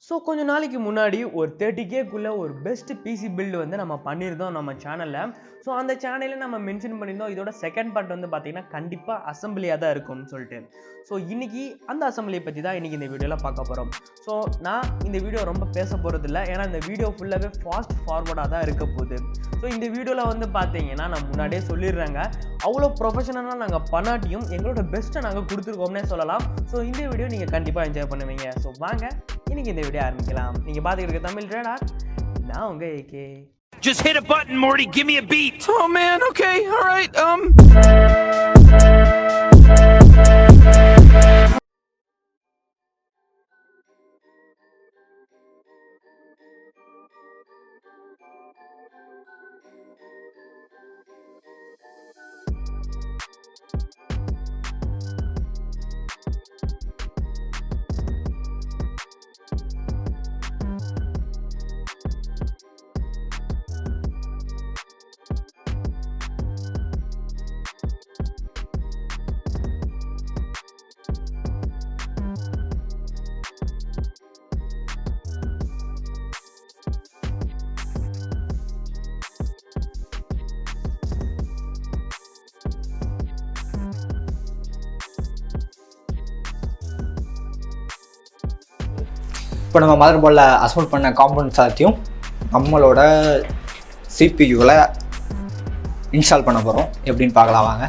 So கொஞ்ச நாளைக்கு முன்னாடி ஒரு 30Kக்குள்ளே ஒரு பெஸ்ட் பிசி பில்டு வந்து நம்ம பண்ணியிருந்தோம் நம்ம சேனலில். ஸோ அந்த சேனலில் நம்ம மென்ஷன் பண்ணியிருந்தோம் இதோட செகண்ட் பார்ட் வந்து பார்த்தீங்கன்னா கண்டிப்பாக அசம்பிளியாக தான் இருக்கும்னு சொல்லிட்டு. ஸோ இன்றைக்கி அந்த அசம்பிளியை பற்றி தான் இன்றைக்கி இந்த வீடியோவில் பார்க்க போகிறோம். ஸோ நான் இந்த வீடியோ ரொம்ப பேச போகிறது இல்லை, ஏன்னா இந்த வீடியோ ஃபுல்லாகவே ஃபாஸ்ட் ஃபார்வர்டாக தான் இருக்க போகுது. ஸோ இந்த வீடியோவில் வந்து பார்த்தீங்கன்னா நான் முன்னாடியே சொல்லிடுறேங்க, அவ்வளோ ப்ரொஃபஷனலாக நாங்கள் பண்ணாட்டியும் எங்களோட பெஸ்ட்டை நாங்கள் கொடுத்துருக்கோம்னே சொல்லலாம். ஸோ இந்த வீடியோ நீங்கள் கண்டிப்பாக என்ஜாய் பண்ணுவீங்க. ஸோ வாங்க இன்னைக்கு இந்த வீடியோ ஆரம்பிக்கலாம். நீங்க பாத்துக்கிட்டு இருக்க தமிழ் ரேடார், நான் உங்க AK. Just hit a button, Morty. Give me a beat. Oh man, okay, all right. இப்போ நம்ம மதர் போர்டில் அசம்பிள் பண்ண காம்பவுண்ட்ஸ் எல்லாத்தையும் நம்மளோட சிபியூவில் இன்ஸ்டால் பண்ண போகிறோம். எப்படின்னு பார்க்கலாம் வாங்க.